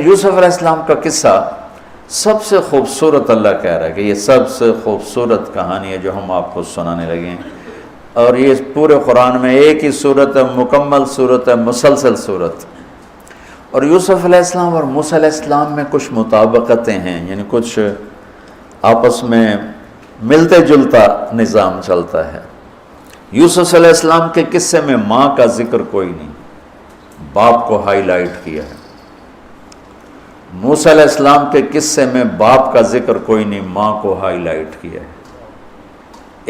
یوسف علیہ السلام کا قصہ سب سے خوبصورت اللہ کہہ رہا ہے کہ یہ سب سے خوبصورت کہانی ہے جو ہم آپ کو سنانے لگے ہیں، اور یہ پورے قرآن میں ایک ہی صورت ہے، مکمل صورت ہے، مسلسل صورت۔ اور یوسف علیہ السلام اور موسیٰ علیہ السلام میں کچھ مطابقتیں ہیں، یعنی کچھ آپس میں ملتے جلتا نظام چلتا ہے۔ یوسف علیہ السلام کے قصے میں ماں کا ذکر کوئی نہیں، باپ کو ہائی لائٹ کیا ہے۔ موسیٰ علیہ السلام کے قصے میں باپ کا ذکر کوئی نہیں، ماں کو ہائی لائٹ کیا ہے۔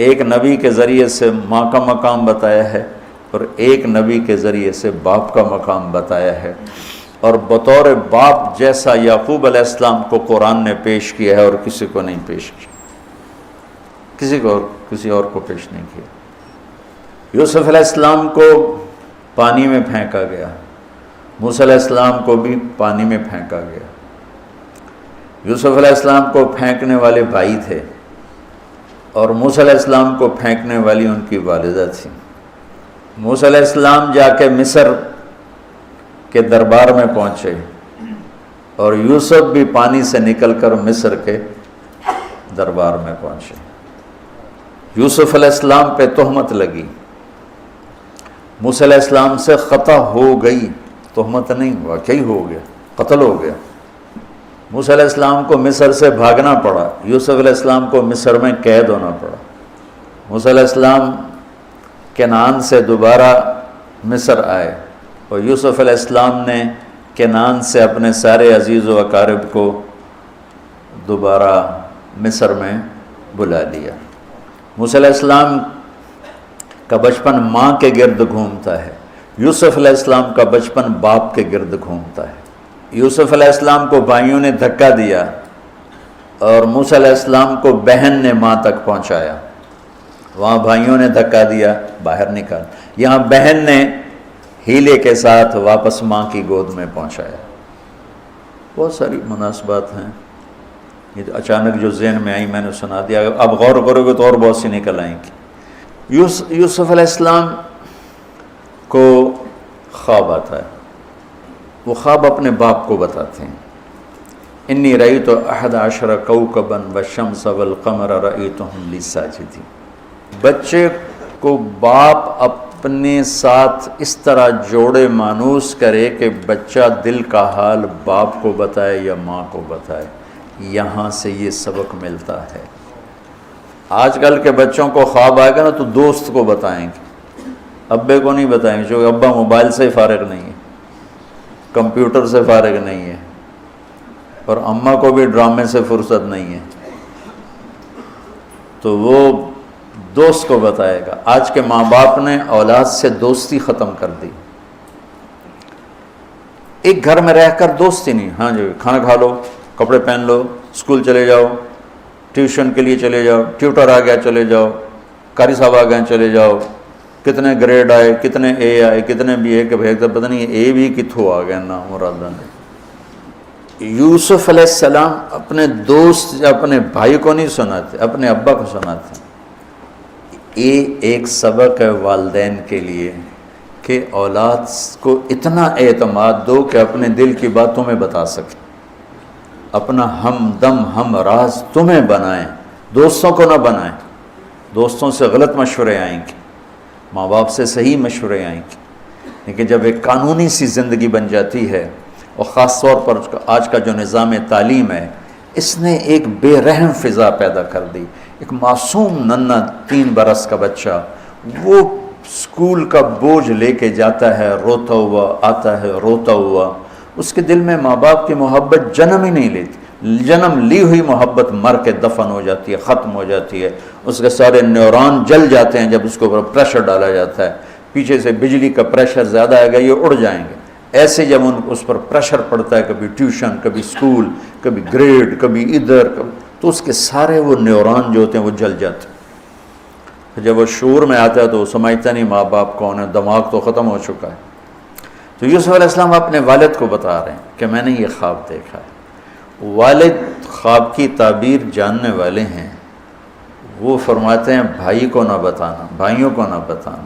ایک نبی کے ذریعے سے ماں کا مقام بتایا ہے اور ایک نبی کے ذریعے سے باپ کا مقام بتایا ہے، اور بطور باپ جیسا یعقوب علیہ السلام کو قرآن نے پیش کیا ہے اور کسی کو نہیں پیش کیا، کسی اور کو پیش نہیں کیا۔ یوسف علیہ السلام کو پانی میں پھینکا گیا، موسیٰ علیہ السلام کو بھی پانی میں پھینکا گیا۔ یوسف علیہ السلام کو پھینکنے والے بھائی تھے اور موسیٰ علیہ السلام کو پھینکنے والی ان کی والدہ تھی۔ موسیٰ علیہ السلام جا کے مصر کے دربار میں پہنچے اور یوسف بھی پانی سے نکل کر مصر کے دربار میں پہنچے۔ یوسف علیہ السلام پہ تہمت لگی، موسیٰ علیہ السلام سے خطا ہو گئی، تہمت نہیں، واقعی ہو گیا، قتل ہو گیا۔ موسیٰ علیہ السلام کو مصر سے بھاگنا پڑا، یوسف علیہ السلام کو مصر میں قید ہونا پڑا۔ موسیٰ علیہ السلام کنعان سے دوبارہ مصر آئے اور یوسف علیہ السلام نے کنعان سے اپنے سارے عزیز و اقارب کو دوبارہ مصر میں بلا لیا۔ موسیٰ علیہ السلام کا بچپن ماں کے گرد گھومتا ہے، یوسف علیہ السلام کا بچپن باپ کے گرد گھومتا ہے۔ یوسف علیہ السلام کو بھائیوں نے دھکا دیا اور موسیٰ علیہ السلام کو بہن نے ماں تک پہنچایا۔ وہاں بھائیوں نے دھکا دیا، باہر نکال، یہاں بہن نے ہیلے کے ساتھ واپس ماں کی گود میں پہنچایا۔ بہت ساری مناسبات ہیں، یہ اچانک جو ذہن میں آئی میں نے سنا دیا، اب غور کرو گے تو اور بہت سی نکل آئیں گی۔ یوسف علیہ السلام کو خواب آتا ہے، وہ خواب اپنے باپ کو بتاتے ہیں۔ انی رأیت 11 کوكبا والشمس والقمر رأیتهم لی ساجدین۔ بچے کو باپ اپنے ساتھ اس طرح جوڑے مانوس کرے کہ بچہ دل کا حال باپ کو بتائے یا ماں کو بتائے، یہاں سے یہ سبق ملتا ہے۔ آج کل کے بچوں کو خواب آئے گا نا تو دوست کو بتائیں گے، ابے کو نہیں بتائیں گے، جو ابا موبائل سے فارغ نہیں ہے، کمپیوٹر سے فارغ نہیں ہے، اور اماں کو بھی ڈرامے سے فرصت نہیں ہے، تو وہ دوست کو بتائے گا۔ آج کے ماں باپ نے اولاد سے دوستی ختم کر دی، ایک گھر میں رہ کر دوستی نہیں، ہاں جی کھانا کھا لو، کپڑے پہن لو، اسکول چلے جاؤ، ٹیوشن کے لیے چلے جاؤ، ٹیوٹر آ گیا چلے جاؤ، قاری صاحب آ گئے چلے جاؤ، کتنے گریڈ آئے، کتنے اے آئے، کتنے بی اے کے بھیجتا پتہ نہیں اے بھی کتھوں آ گیا نا مرادہ نے۔ یوسف علیہ السلام اپنے دوست اپنے بھائی کو نہیں سناتے، اپنے ابا کو سناتے۔ یہ ایک سبق ہے والدین کے لیے کہ اولاد کو اتنا اعتماد دو کہ اپنے دل کی بات تمہیں بتا سکے، اپنا ہمدم ہم راز تمہیں بنائیں، دوستوں کو نہ بنائیں۔ دوستوں سے غلط مشورے آئیں گے، ماں باپ سے صحیح مشورے آئیں گے، لیکن جب ایک قانونی سی زندگی بن جاتی ہے، اور خاص طور پر آج کا جو نظام تعلیم ہے، اس نے ایک بے رحم فضا پیدا کر دی۔ ایک معصوم ننھا 3 برس کا بچہ وہ اسکول کا بوجھ لے کے جاتا ہے، روتا ہوا آتا ہے، روتا ہوا، اس کے دل میں ماں باپ کی محبت جنم ہی نہیں لیتی، جنم لی ہوئی محبت مر کے دفن ہو جاتی ہے، ختم ہو جاتی ہے، اس کے سارے نیورون جل جاتے ہیں جب اس کو پریشر ڈالا جاتا ہے، پیچھے سے بجلی کا پریشر زیادہ آئے گا یہ اڑ جائیں گے۔ ایسے جب اس پر پریشر پڑتا ہے، کبھی ٹیوشن، کبھی اسکول، کبھی گریڈ، کبھی ادھر، تو اس کے سارے وہ نیورون جو ہوتے ہیں وہ جل جاتے ہیں۔ جب وہ شعور میں آتا ہے تو وہ سمجھتا نہیں ماں باپ کون ہے، دماغ تو ختم ہو چکا ہے۔ تو یوسف علیہ السلام اپنے والد کو بتا رہے ہیں کہ میں نے یہ خواب دیکھا ہے۔ والد خواب کی تعبیر جاننے والے ہیں، وہ فرماتے ہیں بھائی کو نہ بتانا، بھائیوں کو نہ بتانا،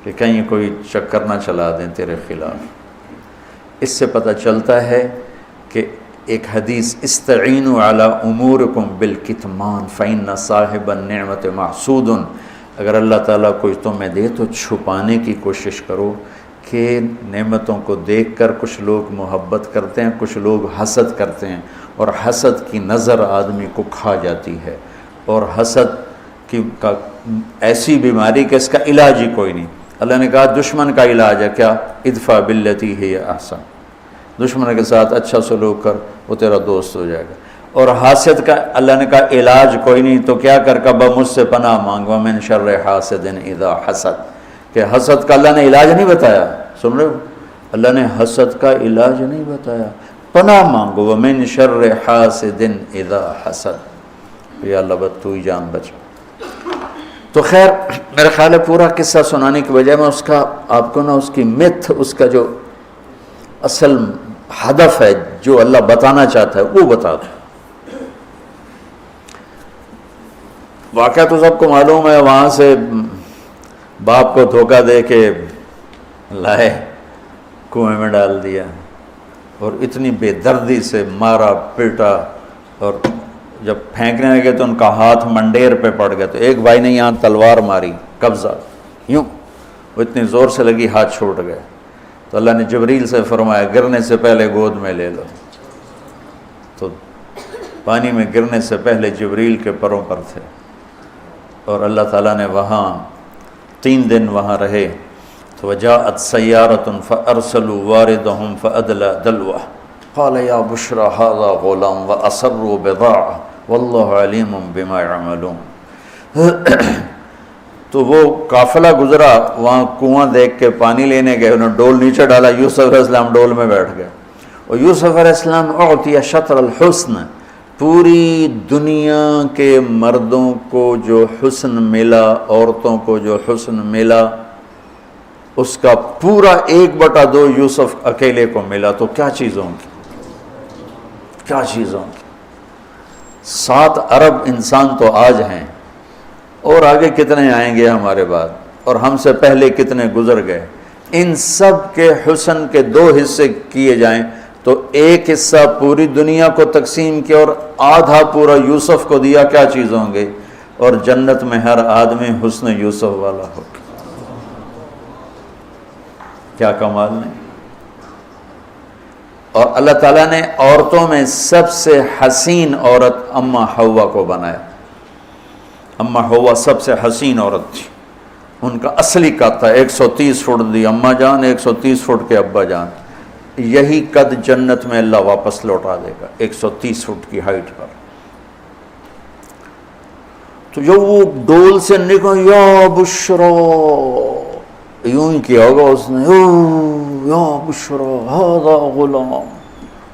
کہ کہیں کوئی چکر نہ چلا دیں تیرے خلاف۔ اس سے پتہ چلتا ہے کہ ایک حدیث استعینوا علی امورکم بالکتمان فإن صاحب النعمت محسود، اگر اللہ تعالیٰ کچھ تمہیں دے تو چھپانے کی کوشش کرو، کہ نعمتوں کو دیکھ کر کچھ لوگ محبت کرتے ہیں، کچھ لوگ حسد کرتے ہیں، اور حسد کی نظر آدمی کو کھا جاتی ہے، اور حسد کا ایسی بیماری کہ اس کا علاج ہی کوئی نہیں۔ اللہ نے کہا دشمن کا علاج ہے کیا؟ ادفع باللتی ہی احسن، دشمن کے ساتھ اچھا سلوک کر، وہ تیرا دوست ہو جائے گا۔ اور حاسد کا اللہ نے کہا علاج کوئی نہیں، تو کیا کر کبا مجھ سے پناہ مانگ، ومن شر حاسد اذا حسد، کہ حسد کا اللہ نے علاج نہیں بتایا، سن رہے ہو؟ اللہ نے حسد کا علاج نہیں بتایا، پناہ مانگو، ومن شر حاسد اذا حسد، یا اللہ بس تو ہی جان بچ۔ تو خیر میرا خیال ہے پورا قصہ سنانے کی بجائے میں اس کا آپ کو نا اس کی متھ، اس کا جو اصل ہدف ہے جو اللہ بتانا چاہتا ہے وہ بتا دوں۔ واقعہ تو سب کو معلوم ہے، وہاں سے باپ کو دھوکہ دے کے لائے کنویں میں ڈال دیا، اور اتنی بے دردی سے مارا پیٹا، اور جب پھینکنے لگے تو ان کا ہاتھ منڈیر پہ پڑ گیا، تو ایک بھائی نے یہاں تلوار ماری قبضہ، یوں وہ اتنی زور سے لگی ہاتھ چھوٹ گئے، تو اللہ نے جبریل سے فرمایا گرنے سے پہلے گود میں لے لو، تو پانی میں گرنے سے پہلے جبریل کے پروں پر تھے، اور اللہ تعالیٰ نے وہاں 3 دن وہاں رہے۔ تو وجاءت سیارۃ فارسلوا واردہم فادلی دلوہ قال یا بشری ھذا غلام واسروا بضاعہ واللہ علیم بما یعملون۔ تو وہ قافلہ گزرا، وہاں کنواں دیکھ کے پانی لینے گئے، انہوں نے ڈول نیچے ڈالا، یوسف علیہ السلام ڈول میں بیٹھ گئے، اور یوسف علیہ السلام اعطی شطر الحسن، پوری دنیا کے مردوں کو جو حسن ملا، عورتوں کو جو حسن ملا، اس کا پورا 1/2 یوسف اکیلے کو ملا، تو کیا چیز ہوں گی، کیا چیز ہوں گی۔ 7 ارب انسان تو آج ہیں، اور آگے کتنے آئیں گے ہمارے بعد، اور ہم سے پہلے کتنے گزر گئے، ان سب کے حسن کے 2 حصے کیے جائیں تو ایک حصہ پوری دنیا کو تقسیم کیا اور آدھا پورا یوسف کو دیا، کیا چیز ہوں گے، اور جنت میں ہر آدمی حسن یوسف والا ہو، کیا کمال نہیں۔ اور اللہ تعالیٰ نے عورتوں میں سب سے حسین عورت اماں حوا کو بنایا، اماں حوا سب سے حسین عورت تھی، ان کا اصلی قد تھا 130 فٹ دی اماں جان، 130 فٹ کے ابا جان، یہی قد جنت میں اللہ واپس لوٹا دے گا 130 فٹ کی ہائٹ پر۔ تو جو وہ ڈول سے نکلا یا بشرا، یوں ہی کیا ہوگا اس نے، یا بشرا ھذا غلام،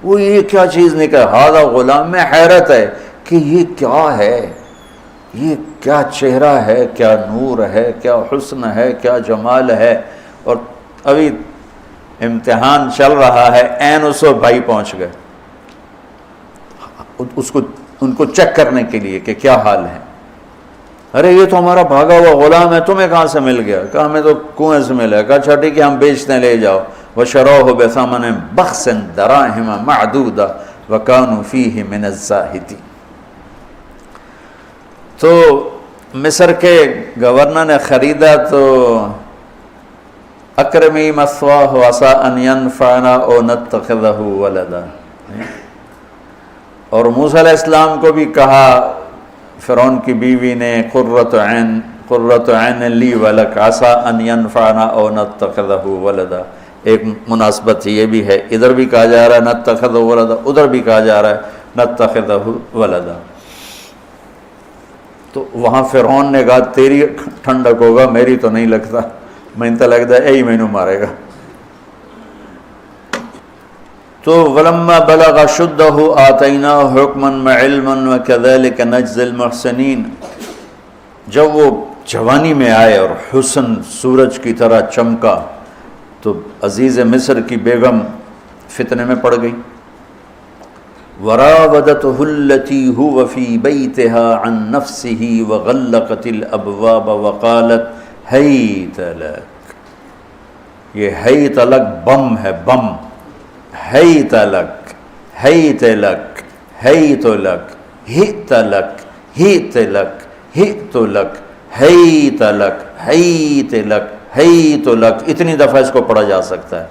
وہ یہ کیا چیز نکلا، ھذا غلام، میں حیرت ہے کہ یہ کیا ہے، یہ کیا چہرہ ہے، کیا نور ہے، کیا حسن ہے، کیا جمال ہے۔ اور ابھی امتحان چل رہا ہے، عین اس وقت بھائی پہنچ گئے ان کو چیک کرنے کے لیے کہ کیا حال ہے۔ ارے یہ تو ہمارا بھاگا ہوا غلام ہے، تمہیں کہاں سے مل گیا؟ کہا ہمیں تو کنویں سے ملا۔ کہا اچھا ٹھیک ہے ہم بیچتے ہیں، لے جاؤ۔ وَشَرَوْهُ بِثَمَنٍ بَخْسٍ دَرَاهِمَ مَعْدُودَةٍ وَكَانُوا فِيهِ مِنَ الزَّاهِدِينَ۔ تو مصر کے گورنر نے خریدا تو اکرمی مثواہ وعسیٰ ان ینفعنا او نتخذہ ولدا، اور موسیٰ علیہ السلام کو بھی کہا فرعون کی بیوی نے قرۃ عین لی ولک عسیٰ ان ینفعنا او نتخذہ ولدا۔ ایک مناسبت یہ بھی ہے، ادھر بھی کہا جا رہا ہے نتخذہ ولدا، ادھر بھی کہا جا رہا ہے نتخذہ ولدا۔ تو وہاں فرعون نے کہا تیری ٹھنڈک ہوگا، میری تو نہیں لگتا، میں تو لگتا ہے یہی مینوں مارے گا۔ تو وَلَمَّا بَلَغَ شُدَّهُ آتَيْنَاهُ حُكْمًا وَعِلْمًا وَكَذَلِكَ نَجْزِي الْمُحْسِنِينَ۔ جب وہ جوانی میں آئے اور حسن سورج کی طرح چمکا تو عزیز مصر کی بیگم فتنے میں پڑ گئی۔ وراودته التي هو في بيتها عن نفسه وغلقت الابواب وقالت هيت لك، یہ ہیت لک بم ہے، بم، ہیت لک، حیت لک حیت لک ہت لک ہت لک ہت لک حیت لک حیت لک حیت لک، اتنی دفعہ اس کو پڑھا جا سکتا ہے۔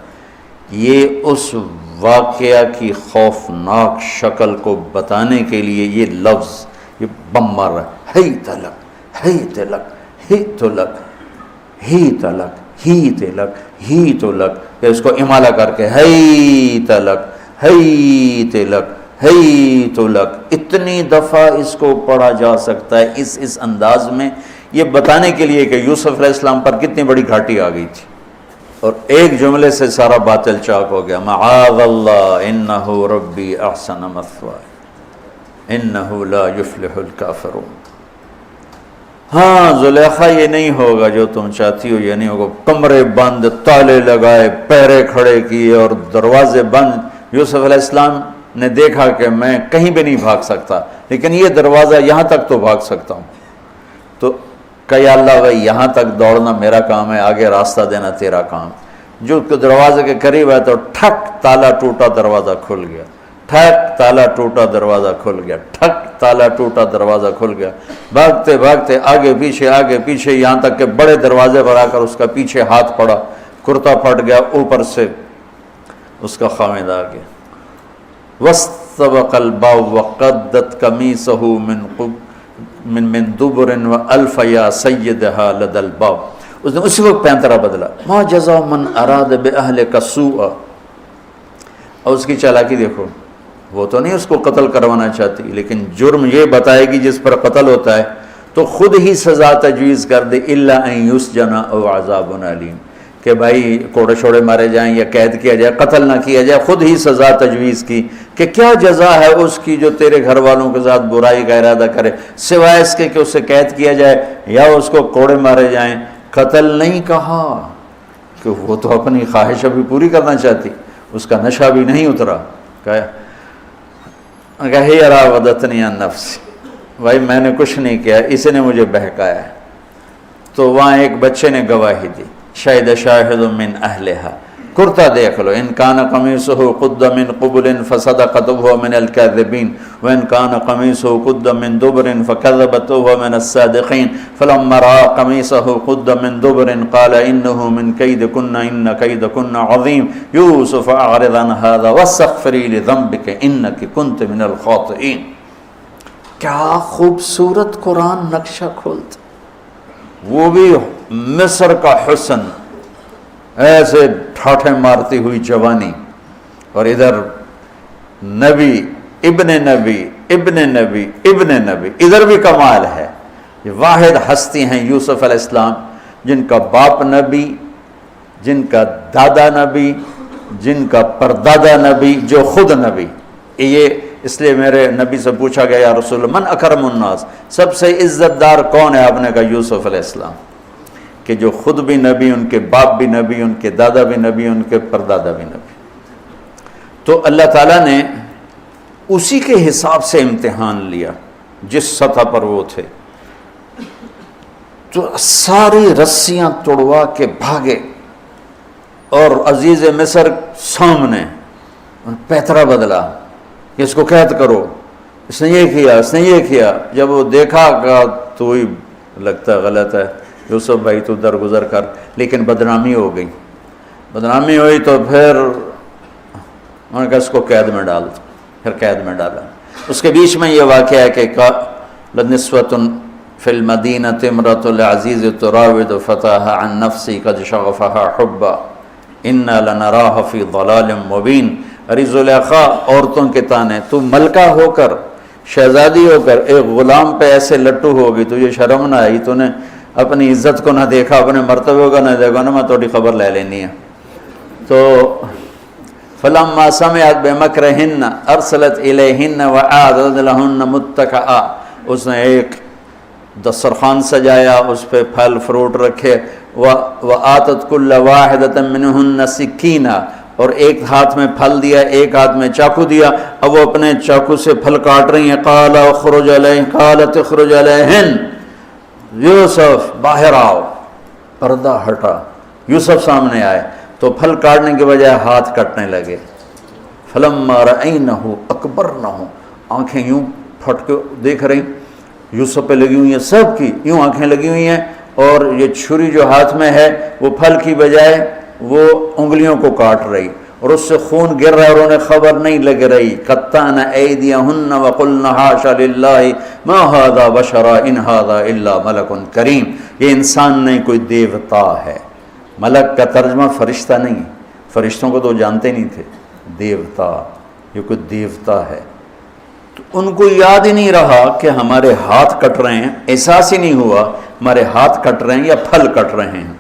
یہ اس واقعہ کی خوفناک شکل کو بتانے کے لیے یہ لفظ یہ بم مار رہا ہے، حیت لک حیت لک ہت لک ہیت لک ہیت لک ہیت لک، اس کو امالہ کر کے حیت لک حیت لک حیت لک، اتنی دفعہ اس کو پڑھا جا سکتا ہے اس انداز میں، یہ بتانے کے لیے کہ یوسف علیہ السلام پر کتنی بڑی گھاٹی آ گئی تھی، اور ایک جملے سے سارا باطل چاک ہو گیا، معاذ اللہ انہ ربی احسن مثوایا انہ لا یفلح الکافرون۔ ہاں زلیخا یہ نہیں ہوگا جو تم چاہتی ہو، یہ نہیں ہوگا، کمرے بند، تالے لگائے، پہرے کھڑے کیے اور دروازے بند۔ یوسف علیہ السلام نے دیکھا کہ میں کہیں بھی نہیں بھاگ سکتا، لیکن یہ دروازہ یہاں تک تو بھاگ سکتا ہوں، تو کہ یا اللہ بھائی یہاں تک دوڑنا میرا کام ہے، آگے راستہ دینا تیرا کام۔ جو دروازے کے قریب ہے تو ٹھک تالا ٹوٹا دروازہ کھل گیا، ٹھک تالا ٹوٹا دروازہ کھل گیا، ٹھک تالا ٹوٹا دروازہ کھل گیا، بھاگتے بھاگتے آگے پیچھے یہاں تک کہ بڑے دروازے پر آ کر اس کا پیچھے ہاتھ پڑا، کرتا پھٹ گیا، اوپر سے اس کا خامد آ گیا۔ وَاسْتَبَقَ الْبَابُ وَقَدَّتْ قَمِيصَهُ من دبر وَأَلْفَ يَا سَيِّدَهَا لَدَى الْبَابِ، اس نے اسی وقت پینترا بدلا، مَا جَزَاءُ مَنْ أَرَادَ بِأَهْلِكَ سُوءًا، اور اس کی چالاکی دیکھو، وہ تو نہیں اس کو قتل کروانا چاہتی، لیکن جرم یہ بتائے گی جس پر قتل ہوتا ہے تو خود ہی سزا تجویز کر دے، إِلَّا أَن يُسْجَنَ أَوْ عَذَابٌ أَلِيمٌ، کہ بھائی کوڑے شوڑے مارے جائیں یا قید کیا جائے، قتل نہ کیا جائے، خود ہی سزا تجویز کی کہ کیا جزا ہے اس کی جو تیرے گھر والوں کے ساتھ برائی کا ارادہ کرے، سوائے اس کے کہ اسے قید کیا جائے یا اس کو کوڑے مارے جائیں۔ قتل نہیں کہا کہ وہ تو اپنی خواہش ابھی پوری کرنا چاہتی، اس کا نشہ بھی نہیں اترا، کہا ہی راودتنی عن نفسی، بھائی میں نے کچھ نہیں کیا، اس نے مجھے بہکایا۔ تو وہاں ایک بچے نے گواہی دی، شاہد شاہد من اہلہا، کرتا دیکھ لو، ان کان قمیصہ قد من قبل فصدقت وهو من الكاذبین وان کان قمیصہ قد من دبر فکذبت وهو من الصادقین فلما رأى قمیصہ قد من دبر قال انه من کیدکن ان کیدکن عظیم یوسف اعرض عن هذا واستغفری لذنبک انک کنت من الخاطئین۔ کیا خوبصورت قرآن نقشہ کھولتا، وہ بھی مصر کا حسن، ایسے ٹھاٹھے مارتی ہوئی جوانی، اور ادھر نبی ابن نبی ابن نبی ابن نبی، ادھر بھی کمال ہے۔ یہ واحد ہستی ہیں یوسف علیہ السلام، جن کا باپ نبی، جن کا دادا نبی، جن کا پردادا نبی، جو خود نبی۔ یہ اس لیے میرے نبی سے پوچھا گیا یا رسول اللہ من اکرم الناس، سب سے عزت دار کون ہے؟ آپ نے کہا یوسف علیہ السلام، کہ جو خود بھی نبی، ان کے باپ بھی نبی، ان کے دادا بھی نبی، ان کے پردادا بھی نبی۔ تو اللہ تعالیٰ نے اسی کے حساب سے امتحان لیا جس سطح پر وہ تھے، تو ساری رسیاں توڑوا کے بھاگے، اور عزیز مصر سامنے پیترا بدلا کہ اس کو قید کرو، اس نے یہ کیا، اس نے یہ کیا۔ جب وہ دیکھا کہ تو ہی لگتا غلط ہے، یوسف بھائی تو درگزر کر، لیکن بدنامی ہو گئی، بدنامی ہوئی تو پھر انہوں نے کہا اس کو قید میں ڈال دو، پھر قید میں ڈالا۔ اس کے بیچ میں یہ واقعہ ہے کہ لنسوة فی المدینۃ امرأۃ العزیز تراود فتاها عن نفسی قد شغفها حبا انا لنراها فی ضلال مبین۔ ارے زلیخا، عورتوں کے تانے، تو ملکہ ہو کر، شہزادی ہو کر ایک غلام پہ ایسے لٹو ہوگی، تجھے شرم نہ آئی؟ تو نے اپنی عزت کو نہ دیکھا، اپنے مرتبے کو نہ دیکھا نا، میں تھوڑی خبر لے لینی ہے۔ تو فلما سمعت بمکرہن ارسلت الیہن واعدت لہن متکئا، اس نے ایک دسترخوان سجایا، اس پہ پھل فروٹ رکھے، وآتت کل واحدۃ منہن سکینہ، اور ایک ہاتھ میں پھل دیا، ایک ہاتھ میں چاقو دیا، اب وہ اپنے چاقو سے پھل کاٹ رہی ہیں۔ قال اخرج علیہن، قالت اخرج علیہن، یوسف باہر آؤ۔ پردہ ہٹا، یوسف سامنے آئے تو پھل کاٹنے کے بجائے ہاتھ کٹنے لگے۔ فلما رأینہ اکبرنہ، آنکھیں یوں پھٹ کے دیکھ رہی یوسف پہ لگی ہوئی ہیں، سب کی یوں آنکھیں لگی ہوئی ہیں، اور یہ چھری جو ہاتھ میں ہے وہ پھل کی بجائے وہ انگلیوں کو کاٹ رہی، اور اس سے خون گر رہا ہے اور انہیں خبر نہیں لگ رہی۔ قطعن ایدیہن وقلن حاشا للہ ما ھذا بشرا ان ھذا الا ملک کریم، یہ انسان نہیں، کوئی دیوتا ہے۔ ملک کا ترجمہ فرشتہ نہیں، فرشتوں کو تو جانتے نہیں تھے، دیوتا، یہ کوئی دیوتا ہے۔ تو ان کو یاد ہی نہیں رہا کہ ہمارے ہاتھ کٹ رہے ہیں، احساس ہی نہیں ہوا ہمارے ہاتھ کٹ رہے ہیں یا پھل کٹ رہے ہیں۔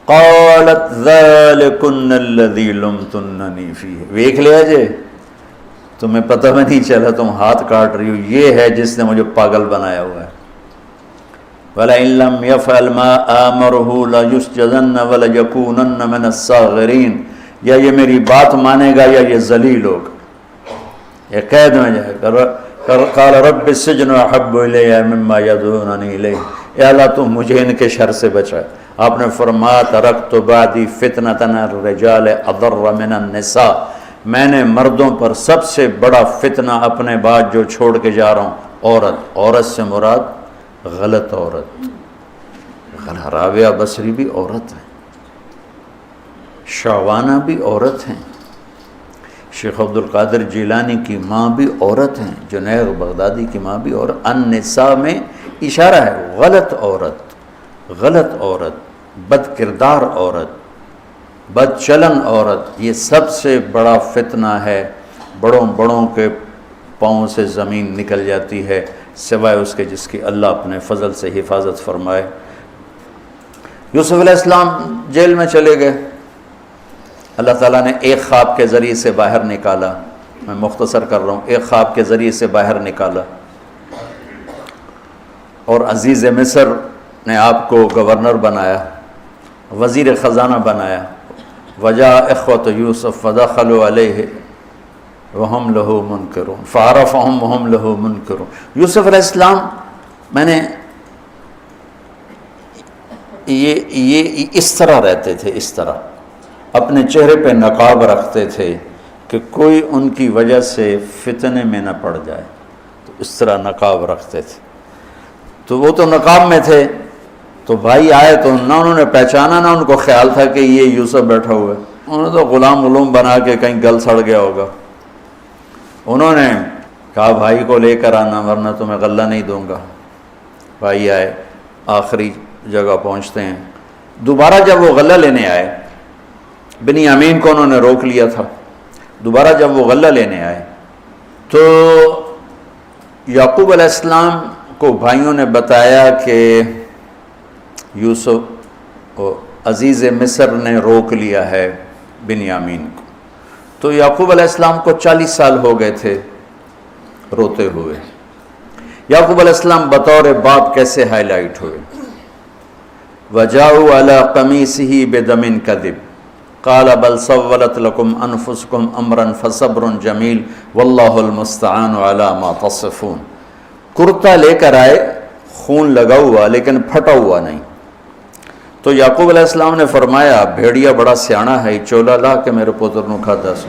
قالت ذالکن الذی لمتننی فیہ، ویکھ لیا جے تمہیں پتہ بھی نہیں چلا تم ہاتھ کاٹ رہی ہو، یہ ہے جس نے مجھے پاگل بنایا ہوا ہے۔ وَلَئِن لَّمْ يَفْعَلْ مَا آمَرُهُ لَيُسْجَنَّ وَلَيَكُونَنَّ مِنَ الصَّاغِرِينَ، یا یہ میری بات مانے گا یا یہ ذلیل ہوگا، یہ قید میں جائے گا۔ قال رب السجن احب الی مما یدعوننی الیہ، اے اللہ تو مجھے ان کے شر سے بچا۔ آپ نے فرمایا ترکت بعدی فتنۃ الرجال اضر من النساء، میں نے مردوں پر سب سے بڑا فتنہ اپنے بعد جو چھوڑ کے جا رہا ہوں عورت۔ عورت سے مراد غلط عورت، راویہ بصری بھی عورت ہے، شعوانہ بھی عورت ہیں، شیخ عبد القادر جیلانی کی ماں بھی عورت ہیں، جنید بغدادی کی ماں بھی عورت۔ النساء میں اشارہ ہے غلط عورت، غلط عورت، بد کردار عورت، بد چلن عورت، یہ سب سے بڑا فتنہ ہے۔ بڑوں بڑوں کے پاؤں سے زمین نکل جاتی ہے سوائے اس کے جس کی اللہ اپنے فضل سے حفاظت فرمائے۔ یوسف علیہ السلام جیل میں چلے گئے، اللہ تعالیٰ نے ایک خواب کے ذریعے سے باہر نکالا، میں مختصر کر رہا ہوں، ایک خواب کے ذریعے سے باہر نکالا، اور عزیز مصر نے آپ کو گورنر بنایا، وزیر خزانہ بنایا۔ وجاء اخوۃ یوسف فدخلوا علیہ وہم لہ منکرون فعرفہم وہم لہ منکرون۔ یوسف علیہ السلام، میں نے یہ اس طرح رہتے تھے، اس طرح اپنے چہرے پہ نقاب رکھتے تھے کہ کوئی ان کی وجہ سے فتنے میں نہ پڑ جائے، تو اس طرح نقاب رکھتے تھے۔ تو وہ تو نقاب میں تھے، تو بھائی آئے تو نہ انہوں نے پہچانا، نہ ان کو خیال تھا کہ یہ یوسف بیٹھا ہوا ہے، انہوں نے تو غلام علوم بنا کے کہیں گل سڑ گیا ہوگا۔ انہوں نے کہا بھائی کو لے کر آنا ورنہ تمہیں غلہ نہیں دوں گا۔ بھائی آئے، آخری جگہ پہنچتے ہیں، دوبارہ جب وہ غلہ لینے آئے، بنیامین کو انہوں نے روک لیا تھا، دوبارہ جب وہ غلہ لینے آئے تو یعقوب علیہ السلام کو بھائیوں نے بتایا کہ یوسف عزیز مصر نے روک لیا ہے بنیامین کو۔ تو یعقوب علیہ السلام کو 40 سال ہو گئے تھے روتے ہوئے۔ یعقوب علیہ السلام بطور باپ کیسے ہائی لائٹ ہوئے؟ وَجَاءُوا عَلَىٰ قَمِيصِهِ بِدَمٍ كَذِبٍ قال بل سولت لكم انفسكم امرا فصبر جمیل واللہ المستعان علی ما تصفون۔ کرتا لے کر آئے، خون لگا ہوا لیکن پھٹا ہوا نہیں۔ تو یعقوب علیہ السلام نے فرمایا بھیڑیا بڑا سیانا ہے، چولا لا کے میرے پوتر نو کھاتا سو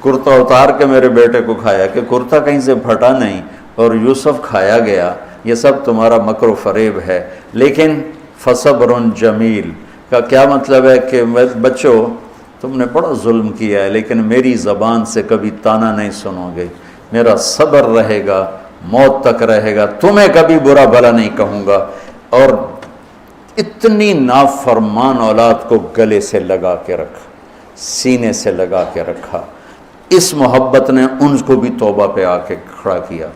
کرتا اتار کے میرے بیٹے کو کھایا، کہ کرتا کہیں سے پھٹا نہیں اور یوسف کھایا گیا، یہ سب تمہارا مکر و فریب ہے۔ لیکن فصبر جمیل کا کیا مطلب ہے کہ بچوں تم نے بڑا ظلم کیا ہے لیکن میری زبان سے کبھی طعنہ نہیں سنو گے، میرا صبر رہے گا، موت تک رہے گا، تمہیں کبھی برا بھلا نہیں کہوں گا۔ اور اتنی نافرمان اولاد کو گلے سے لگا کے رکھا، سینے سے لگا کے رکھا، اس محبت نے ان کو بھی توبہ پہ آ کے کھڑا کیا۔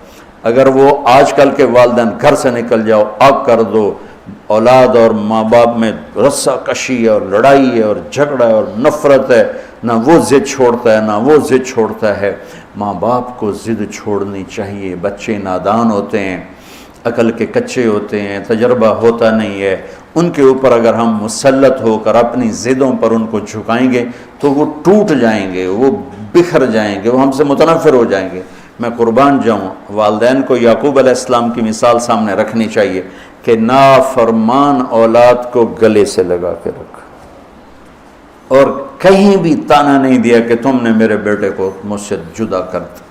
اگر وہ آج کل کے والدین گھر سے نکل جاؤ، آگ کر دو، اولاد اور ماں باپ میں رسہ کشی ہے اور لڑائی ہے اور جھگڑا ہے اور نفرت ہے، نہ وہ ضد چھوڑتا ہے نہ وہ ضد چھوڑتا ہے۔ ماں باپ کو ضد چھوڑنی چاہیے، بچے نادان ہوتے ہیں، عقل کے کچے ہوتے ہیں، تجربہ ہوتا نہیں ہے، ان کے اوپر اگر ہم مسلط ہو کر اپنی ضدوں پر ان کو جھکائیں گے تو وہ ٹوٹ جائیں گے، وہ بکھر جائیں گے، وہ ہم سے متنفر ہو جائیں گے۔ میں قربان جاؤں، والدین کو یعقوب علیہ السلام کی مثال سامنے رکھنی چاہیے کہ نافرمان اولاد کو گلے سے لگا کے رکھا اور کہیں بھی تانا نہیں دیا کہ تم نے میرے بیٹے کو مجھ سے جدا کر دیا۔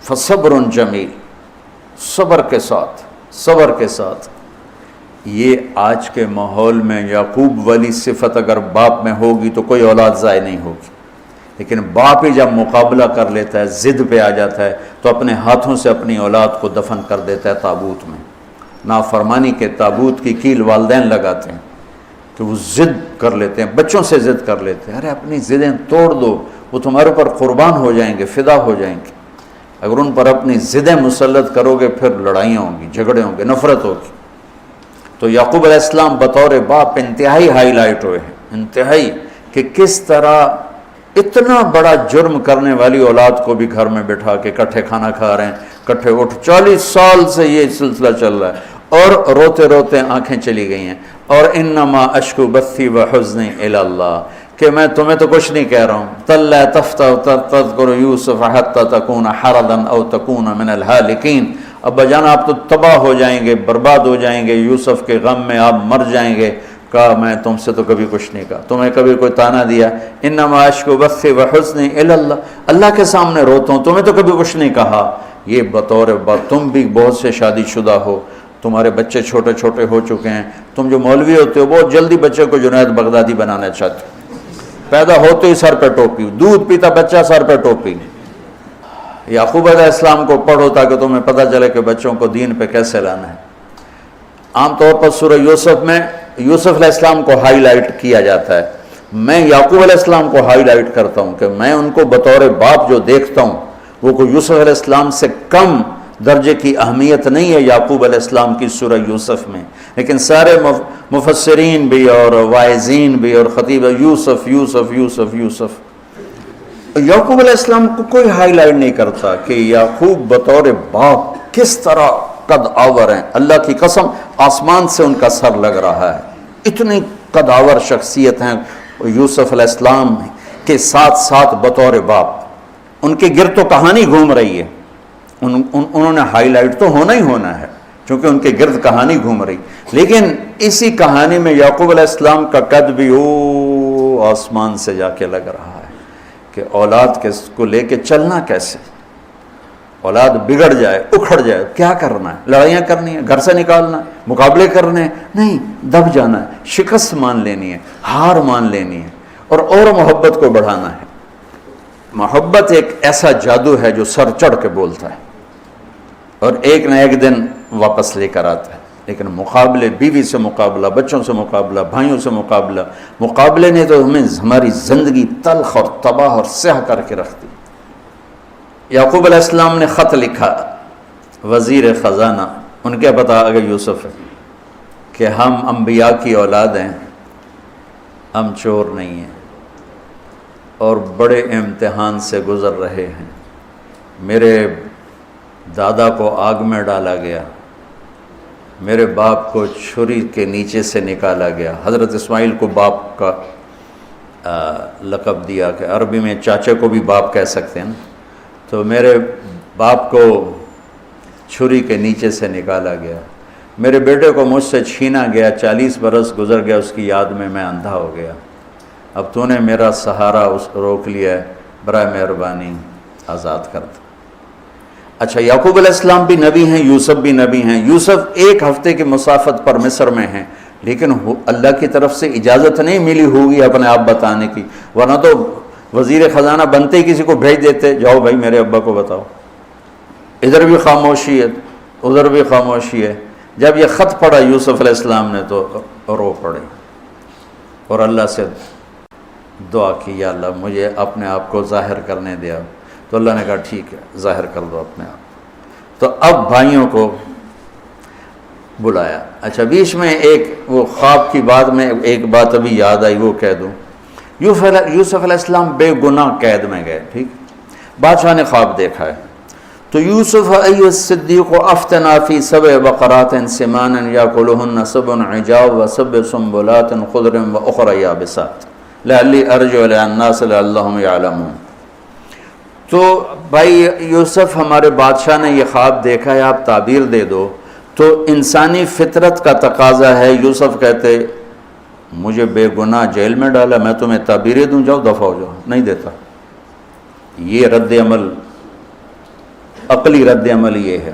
فصبر جمیل، صبر کے ساتھ۔ یہ آج کے ماحول میں یعقوب والی صفت اگر باپ میں ہوگی تو کوئی اولاد ضائع نہیں ہوگی، لیکن باپ ہی جب مقابلہ کر لیتا ہے، ضد پہ آ جاتا ہے، تو اپنے ہاتھوں سے اپنی اولاد کو دفن کر دیتا ہے تابوت میں۔ نافرمانی کے تابوت کی کیل والدین لگاتے ہیں کہ وہ ضد کر لیتے ہیں، بچوں سے ضد کر لیتے ہیں، ارے اپنی ضدیں توڑ دو، وہ تمہارے اوپر قربان ہو جائیں گے، فدا ہو جائیں گے۔ اگر ان پر اپنی ضدیں مسلط کرو گے پھر لڑائیاں ہوں گی، جھگڑے ہوں گے، نفرت ہوگی۔ تو یعقوب علیہ السلام بطور باپ انتہائی ہائی لائٹ ہوئے ہیں، انتہائی، کہ کس طرح اتنا بڑا جرم کرنے والی اولاد کو بھی گھر میں بٹھا کے کٹھے کھانا کھا رہے ہیں، کٹھے اٹھ، 40 سال سے یہ سلسلہ چل رہا ہے، اور روتے روتے آنکھیں چلی گئی ہیں۔ اور انما اشکو بثی وحزنی الی اللہ، کہ میں تمہیں تو کچھ نہیں کہہ رہا ہوں، تَلَّا تَفْتَحُ تَذْكُرُ يُوسُفَ حَتَّى تَكُونَ حَرَضًا أَوْ تَكُونَ مِنَ الْهَالِكِينَ۔ ابا جان آپ تو تباہ ہو جائیں گے، برباد ہو جائیں گے، یوسف کے غم میں آپ مر جائیں گے۔ کہا میں تم سے تو کبھی کچھ نہیں کہا، تمہیں کبھی کوئی تانا دیا؟ انما اشکو بثی وحزنی الی اللہ، اللہ کے سامنے روتا ہوں، تمہیں تو کبھی کچھ نہیں کہا۔ یہ بطور تم بھی بہت سے شادی شدہ ہو، تمہارے بچے چھوٹے چھوٹے ہو چکے ہیں، تم جو مولوی ہوتے ہو بہت جلدی بچے کو جنید بغدادی بنانا چاہتے ہو، پیدا ہوتے ہی سر پہ ٹوپی، دودھ پیتا بچہ سر پہ ٹوپی۔ یعقوب علیہ السلام کو پڑھو تاکہ تمہیں پتہ چلے کہ بچوں کو دین پہ کیسے لانا ہے۔ عام طور پر سورہ یوسف میں یوسف علیہ السلام کو ہائی لائٹ کیا جاتا ہے، میں یعقوب علیہ السلام کو ہائی لائٹ کرتا ہوں کہ میں ان کو بطور باپ جو دیکھتا ہوں وہ کوئی یوسف علیہ السلام سے کم درجے کی اہمیت نہیں ہے یعقوب علیہ السلام کی سورہ یوسف میں، لیکن سارے مفسرین بھی اور واعظین بھی اور خطیب یوسف یوسف یوسف یوسف، یعقوب علیہ السلام کو کوئی ہائی لائٹ نہیں کرتا کہ یعقوب بطور باپ کس طرح قد آور ہیں۔ اللہ کی قسم آسمان سے ان کا سر لگ رہا ہے، اتنی قد آور شخصیت ہیں یوسف علیہ السلام کے ساتھ ساتھ بطور باپ۔ ان کے گرد تو کہانی گھوم رہی ہے، انہوں نے ہائی لائٹ تو ہونا ہی ہونا ہے چونکہ ان کے گرد کہانی گھوم رہی، لیکن اسی کہانی میں یعقوب علیہ السلام کا قد بھی آسمان سے جا کے لگ رہا ہے کہ اولاد کو لے کے چلنا کیسے، اولاد بگڑ جائے، اکھڑ جائے، کیا کرنا ہے؟ لڑائیاں کرنی ہے، گھر سے نکالنا ہے، مقابلے کرنے ہیں؟ نہیں، دب جانا ہے، شکست مان لینی ہے، ہار مان لینی ہے، اور محبت کو بڑھانا ہے۔ محبت ایک ایسا جادو ہے جو سر چڑھ کے بولتا ہے اور ایک نہ ایک دن واپس لے کر آتا ہے، لیکن مقابلے، بیوی سے مقابلہ، بچوں سے مقابلہ، بھائیوں سے مقابلہ، مقابلے نے تو ہمیں ہماری زندگی تلخ اور تباہ اور سیاہ کر کے رکھ دی۔ یعقوب علیہ السلام نے خط لکھا وزیر خزانہ، ان کے پتہ اگر یوسف ہے، کہ ہم انبیاء کی اولاد ہیں، ہم چور نہیں ہیں اور بڑے امتحان سے گزر رہے ہیں۔ میرے دادا کو آگ میں ڈالا گیا، میرے باپ کو چھری کے نیچے سے نکالا گیا۔ حضرت اسماعیل کو باپ کا لقب دیا کہ عربی میں چاچے کو بھی باپ کہہ سکتے ہیں نا، تو میرے باپ کو چھری کے نیچے سے نکالا گیا، میرے بیٹے کو مجھ سے چھینا گیا، 40 برس گزر گیا، اس کی یاد میں اندھا ہو گیا، اب تو نے میرا سہارا روک لیا ہے، برائے مہربانی آزاد کر دو۔ اچھا، یعقوب علیہ السلام بھی نبی ہیں، یوسف بھی نبی ہیں۔ یوسف 1 ہفتے کی مسافت پر مصر میں ہیں، لیکن اللہ کی طرف سے اجازت نہیں ملی ہوگی اپنے آپ بتانے کی، ورنہ تو وزیر خزانہ بنتے ہی کسی کو بھیج دیتے، جاؤ بھائی میرے ابا کو بتاؤ۔ ادھر بھی خاموشی ہے، ادھر بھی خاموشی ہے۔ جب یہ خط پڑھا یوسف علیہ السلام نے تو رو پڑے اور اللہ سے دعا کی، یا اللہ مجھے اپنے آپ کو ظاہر کرنے دیا۔ تو اللہ نے کہا ٹھیک ہے، ظاہر کر دو اپنے آپ۔ تو اب بھائیوں کو بلایا۔ اچھا، بیچ میں ایک وہ خواب کی بات میں ایک بات ابھی یاد آئی، وہ کہہ دوں۔ یوسف علیہ السلام بے گناہ قید میں گئے، ٹھیک، بادشاہ نے خواب دیکھا ہے، تو یوسف ایھا الصدیق افتنا فی 7 بقرات سمان یاکلہن 7 عجاف و7 سنبلات خضر واخر یابسات لعلی ارجع الی الناس لعلہم یعلمون۔ تو بھائی یوسف، ہمارے بادشاہ نے یہ خواب دیکھا ہے، آپ تعبیر دے دو۔ تو انسانی فطرت کا تقاضا ہے، یوسف کہتے مجھے بے گناہ جیل میں ڈالا، میں تمہیں تعبیریں دوں، جاؤ دفع ہو جاؤ، نہیں دیتا۔ یہ رد عمل، عقلی رد عمل یہ ہے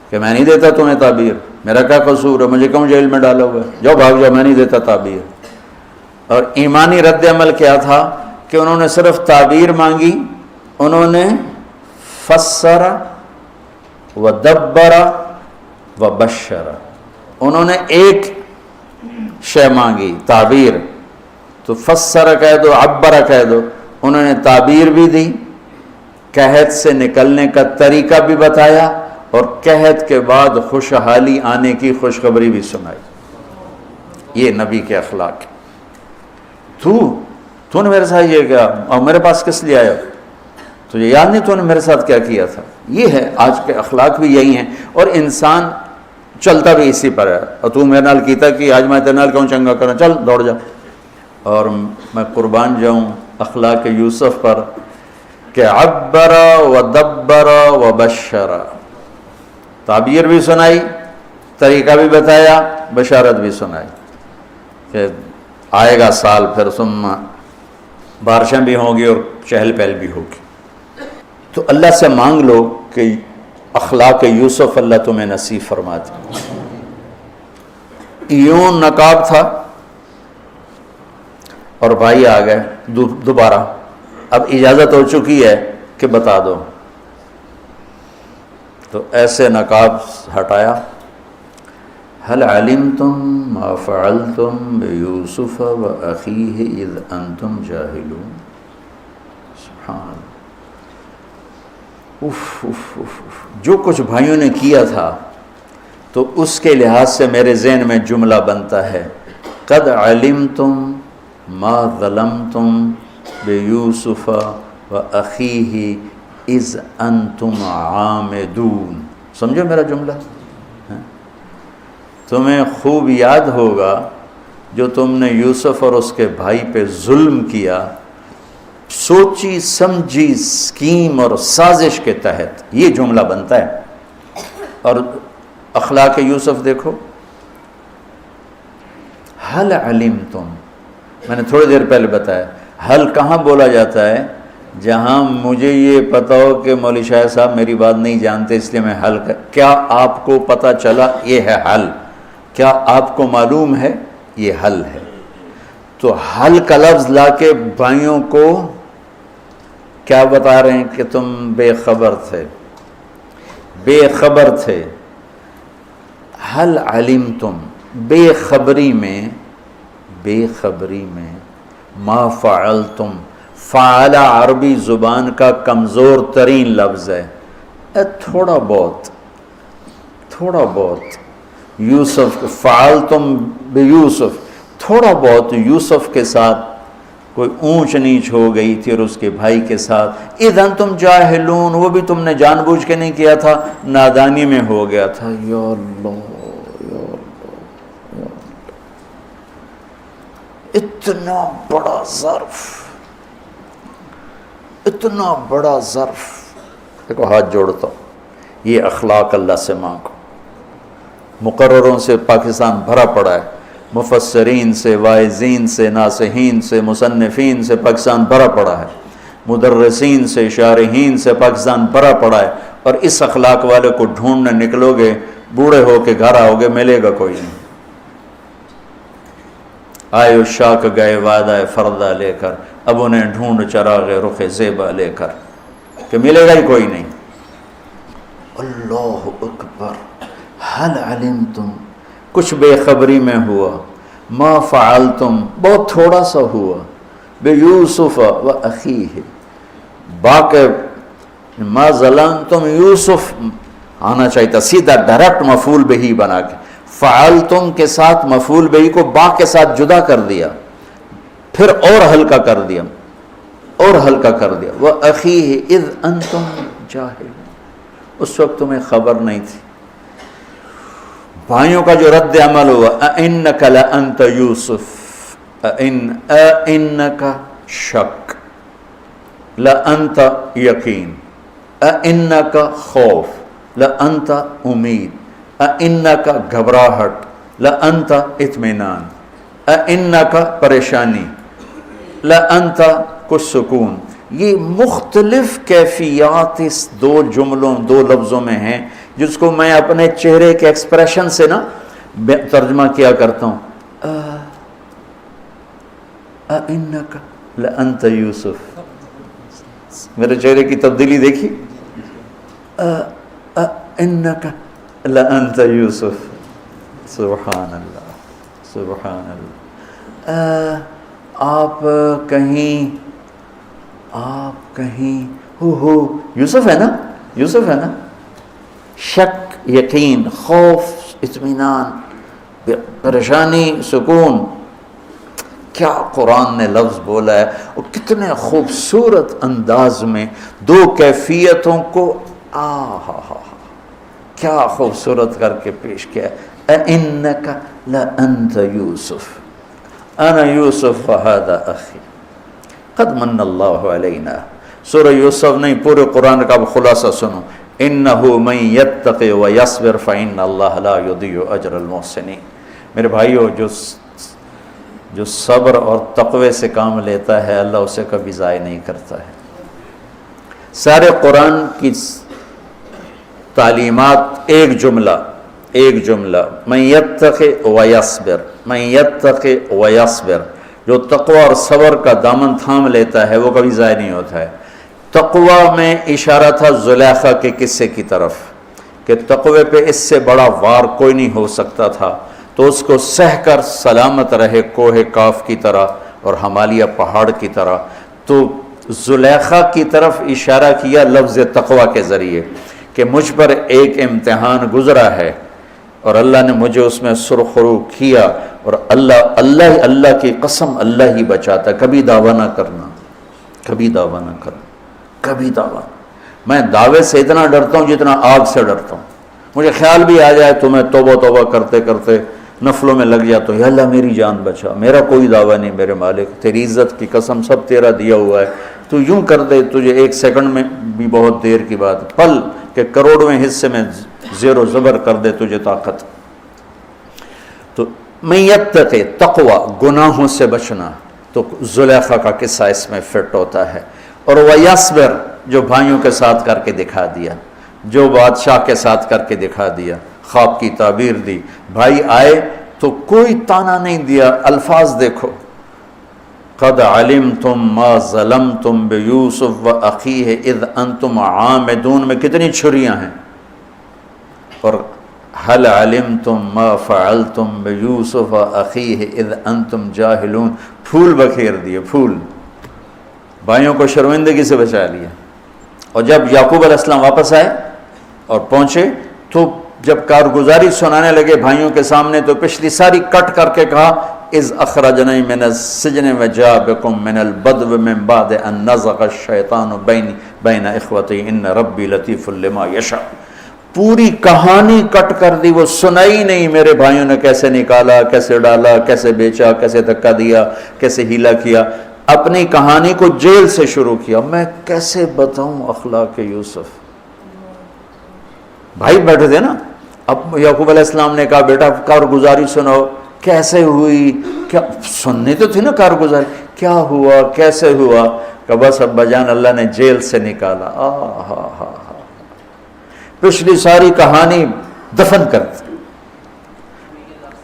کہ میں نہیں دیتا تمہیں تعبیر، میرا کیا قصور ہے، مجھے کیوں جیل میں ڈالا ہوا ہے، جاؤ بھاگ جاؤ، میں نہیں دیتا تعبیر۔ اور ایمانی رد عمل کیا تھا کہ انہوں نے صرف تعبیر مانگی، انہوں نے فسر و دبر و بشر، انہوں نے ایک شے مانگی تعبیر، تو فسر کہہ دو، عبر کہہ دو، انہوں نے تعبیر بھی دی، قحط سے نکلنے کا طریقہ بھی بتایا، اور قحط کے بعد خوشحالی آنے کی خوشخبری بھی سنائی۔ یہ نبی کے اخلاق۔ تو نے میرے ساتھ یہ کیا، اور میرے پاس کس لیے آیا، تجھے یاد نہیں تو نے میرے ساتھ کیا کیا تھا؟ یہ ہے آج کے اخلاق بھی یہی ہیں، اور انسان چلتا بھی اسی پر ہے۔ اور تو میرے نال کیتا کہ آج میں تیرے نال کیوں چنگا کرنا، چل دوڑ جا۔ اور میں قربان جاؤں اخلاق یوسف پر کہ عبر و دبر و بشر، تعبیر بھی سنائی، طریقہ بھی بتایا، بشارت بھی سنائی کہ آئے گا سال پھر، ثم بارشیں بھی ہوں گی اور چہل پہل بھی ہوگی۔ تو اللہ سے مانگ لو کہ اخلاق یوسف اللہ تمہیں نصیب فرما دے۔ یوں نقاب تھا اور بھائی آ گئے دوبارہ، اب اجازت ہو چکی ہے کہ بتا دو، تو ایسے نقاب ہٹایا، هل علمتم ما فعلتم بيوسف وأخيه إذ أنتم جاهلون۔ سبحان اللہ، جو کچھ بھائیوں نے کیا تھا تو اس کے لحاظ سے میرے ذہن میں جملہ بنتا ہے، قد علمتم ما ظلمتم بیوسف وأخیہ اذ انتم عامدون۔ سمجھو میرا جملہ، تمہیں خوب یاد ہوگا جو تم نے یوسف اور اس کے بھائی پہ ظلم کیا، سوچی سمجھی سکیم اور سازش کے تحت، یہ جملہ بنتا ہے۔ اور اخلاق یوسف دیکھو، حل علمتم، میں نے تھوڑی دیر پہلے بتایا، حل کہاں بولا جاتا ہے؟ جہاں مجھے یہ پتا ہو کہ مولوی شاہ صاحب میری بات نہیں جانتے اس لیے میں حل کیا آپ کو پتہ چلا، یہ ہے حل، کیا آپ کو معلوم ہے، یہ حل ہے۔ تو حل کا لفظ لا کے بھائیوں کو کیا بتا رہے ہیں کہ تم بے خبر تھے، بے خبر تھے۔ حل علمتم، بے خبری میں ما فعلتم، فعل عربی زبان کا کمزور ترین لفظ ہے، تھوڑا بہت یوسف، فعلتم بیوسف، تھوڑا بہت یوسف کے ساتھ کوئی اونچ نیچ ہو گئی تھی اور اس کے بھائی کے ساتھ، اذ انتم جاہلون، وہ بھی تم نے جان بوجھ کے نہیں کیا تھا، نادانی میں ہو گیا تھا۔ یا اللہ، یا اللہ، یا اللہ، اتنا بڑا ظرف، اتنا بڑا ظرف۔ دیکھو ہاتھ جوڑتا ہوں، یہ اخلاق اللہ سے مانگو۔ مقرروں سے پاکستان بھرا پڑا ہے، مفسرین سے، واعظین سے، ناصحین سے، مصنفین سے پاکستان بھرا پڑا ہے، مدرسین سے، شارحین سے پاکستان بھرا پڑا ہے، اور اس اخلاق والے کو ڈھونڈنے نکلو گے، بوڑھے ہو کے گھر آؤ گے، ملے گا کوئی نہیں۔ آئے اشاق گئے وعدہ فردہ لے کر، اب انہیں ڈھونڈ چراغ رخ زیبا لے کر، کہ ملے گا ہی کوئی نہیں۔ اللہ اکبر، حل علمتم، کچھ بے خبری میں ہوا، ما فعلتم، بہت تھوڑا سا ہوا، بیوسف و اخیہ، باقی ما ظلمتم، یوسف آنا چاہیے تھا سیدھا ڈائریکٹ مفعول بہی بنا کے، فعلتم کے ساتھ مفعول بہی کو با کے ساتھ جدا کر دیا، پھر اور ہلکا کر دیا، اور ہلکا کر دیا، وَأَخِيهِ اِذْ أَنْتُمْ جَاهِلُونَ، اس وقت تمہیں خبر نہیں تھی۔ بھائیوں کا جو رد عمل ہوا، اَإِنَّكَ لَأَنْتَ يُوسف، اَإِنَّكَ شک، لَأَنْتَ یقین، اَإِنَّكَ خوف، لَأَنْتَ امید، اِنَّكَ گھبراہٹ، لَأَنْتَ اطمینان، انک پریشانی، لانت کچھ سکون، یہ مختلف کیفیات اس دو جملوں دو لفظوں میں ہیں جس کو میں اپنے چہرے کے ایکسپریشن سے نا ترجمہ کیا کرتا ہوں. انک لانت یوسف، میرے چہرے کی تبدیلی دیکھی، انک لانت یوسف. سبحان اللہ سبحان اللہ. آپ کہیں ہو یوسف ہے نا، یوسف ہے نا. شک، یقین، خوف، اطمینان، پریشانی، سکون. کیا قرآن نے لفظ بولا ہے اور کتنے خوبصورت انداز میں دو کیفیتوں کو کیا خوبصورت کر کے پیش کیا ہے. اِنَّكَ لَأَنْتَ يُوسُف أَنَا يُوسُف وَهَذَا أَخِي قَدْ مَنَّ اللَّهُ عَلَيْنَا. سورہ یوسف نہیں، پورے قرآن کا خلاصہ سنو. إِنَّهُ مَن يَتَّقِ وَيَصْبِرْ فَإِنَّ اللَّهَ لَا يُضِيعُ أَجْرَ الْمُحْسِنِينَ. میرے بھائیو، جو صبر اور تقوی سے کام لیتا ہے اللہ اسے کبھی ضائع نہیں کرتا ہے. سارے قرآن کی تعلیمات ایک جملہ من یتق ویصبر، من یتق ویصبر. جو تقوی اور صبر کا دامن تھام لیتا ہے وہ کبھی ضائع نہیں ہوتا ہے. تقوی میں اشارہ تھا زلیخا کے قصے کی طرف کہ تقوی پہ اس سے بڑا وار کوئی نہیں ہو سکتا تھا، تو اس کو سہ کر سلامت رہے کوہ کاف کی طرح اور ہمالیہ پہاڑ کی طرح. تو زلیخا کی طرف اشارہ کیا لفظ تقوی کے ذریعے کہ مجھ پر ایک امتحان گزرا ہے اور اللہ نے مجھے اس میں سرخرو کیا، اور اللہ کی قسم اللہ ہی بچاتا. کبھی دعویٰ نہ کرنا، کبھی دعویٰ نہ کرنا، کبھی دعویٰ. میں دعوے سے اتنا ڈرتا ہوں جتنا آگ سے ڈرتا ہوں. مجھے خیال بھی آ جائے تو میں توبہ کرتے کرتے نفلوں میں لگ جاتا ہوں، یا اللہ میری جان بچا، میرا کوئی دعویٰ نہیں میرے مالک، تیری عزت کی قسم سب تیرا دیا ہوا ہے. تو یوں کر دے، تجھے ایک سیکنڈ میں بھی بہت دیر کی بات، پل کہ کروڑویں حصے میں زیر و زبر کر دے تجھے طاقت. تو میں یتقی تقوی، گناہوں سے بچنا، تو زلیخا کا قصہ اس میں فٹ ہوتا ہے. اور ویصبر، جو بھائیوں کے ساتھ کر کے دکھا دیا، جو بادشاہ کے ساتھ کر کے دکھا دیا، خواب کی تعبیر دی. بھائی آئے تو کوئی تانا نہیں دیا، الفاظ دیکھو. قد علمتم ما ظلمتم بیوسف واخیہ اذ انتم عامدون میں کتنی چھریاں ہیں. اور هل علمتم ما فعلتم بیوسف واخیہ اذ انتم جاہلون، پھول بکھیر دیے، پھول. بھائیوں کو شرمندگی سے بچا لیا. اور جب یعقوب علیہ السلام واپس آئے اور پہنچے تو جب کارگزاری سنانے لگے بھائیوں کے سامنے تو پچھلی ساری کٹ کر کے کہا اذ اخرجنی من السجن وجاء بکم من البدو من بعد ان نزغ الشیطان بین اخوتی ان ربی لطیف لما یشاء. پوری کہانی کٹ کر دی، وہ سنائی نہیں میرے بھائیوں نے کیسے نکالا، کیسے ڈالا، کیسے بیچا، کیسے دھکا دیا، کیسے ہیلا کیا. اپنی کہانی کو جیل سے شروع کیا. میں کیسے بتاؤں اخلاق یوسف. بھائی بیٹھے تھے نا، اب یعقوب علیہ السلام نے کہا بیٹا کارگزاری سناؤ، کیسے ہوئی، کیا سننی تو تھی نا کارگزاری، کیا ہوا، کیسے ہوا. کہ بس ابا جان اللہ نے جیل سے نکالا. پچھلی ساری کہانی دفن کر دی.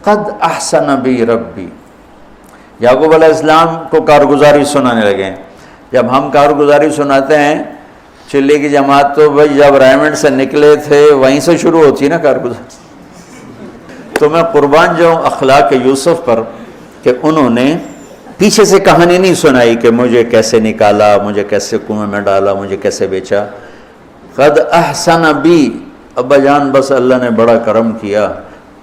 قد احسن بی ربی. یعقوب علیہ السلام کو کارگزاری سنانے لگے. جب ہم کارگزاری سناتے ہیں چلے کی جماعت تو بھائی جب رائمنڈ سے نکلے تھے وہیں سے شروع ہوتی ہے نا کارگزاری. تو میں قربان جاؤں اخلاق یوسف پر کہ انہوں نے پیچھے سے کہانی نہیں سنائی کہ مجھے کیسے نکالا، مجھے کیسے کنویں میں ڈالا، مجھے کیسے بیچا. قد احسن بی، ابا جان بس اللہ نے بڑا کرم کیا.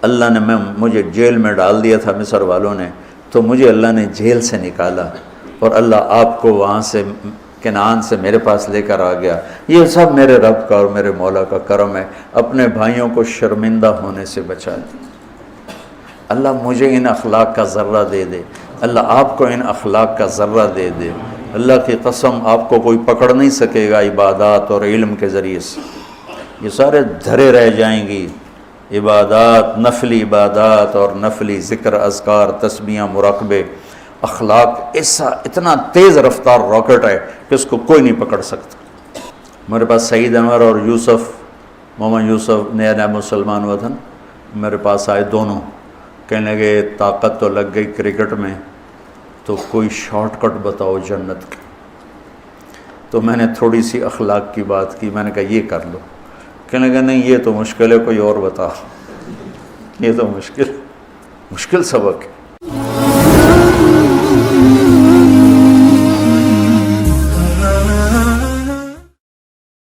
اللہ نے مجھے جیل میں ڈال دیا تھا مصر والوں نے، تو مجھے اللہ نے جیل سے نکالا اور اللہ آپ کو وہاں سے کنعان سے میرے پاس لے کر آ گیا. یہ سب میرے رب کا اور میرے مولا کا کرم ہے. اپنے بھائیوں کو شرمندہ ہونے سے بچا دی. اللہ مجھے ان اخلاق کا ذرہ دے دے، اللہ آپ کو ان اخلاق کا ذرہ دے دے. اللہ کی قسم آپ کو کوئی پکڑ نہیں سکے گا عبادات اور علم کے ذریعے سے. یہ سارے دھرے رہ جائیں گی عبادات، نفلی عبادات اور نفلی ذکر، اذکار، تسبیحاں، مراقبے، اخلاق ایسا اتنا تیز رفتار راکٹ ہے کہ اس کو کوئی نہیں پکڑ سکتا۔ میرے پاس سعید انور اور یوسف، محمد یوسف نیا نیا مسلمان ہوا تھا، میرے پاس آئے دونوں، کہنے لگے طاقت تو لگ گئی کرکٹ میں، تو کوئی شارٹ کٹ بتاؤ جنت کی۔ تو میں نے تھوڑی سی اخلاق کی بات کی، میں نے کہا یہ کر لو، کہنے لگا نہیں یہ تو مشکل ہے، کوئی اور بتا، یہ تو مشکل سبق ہے۔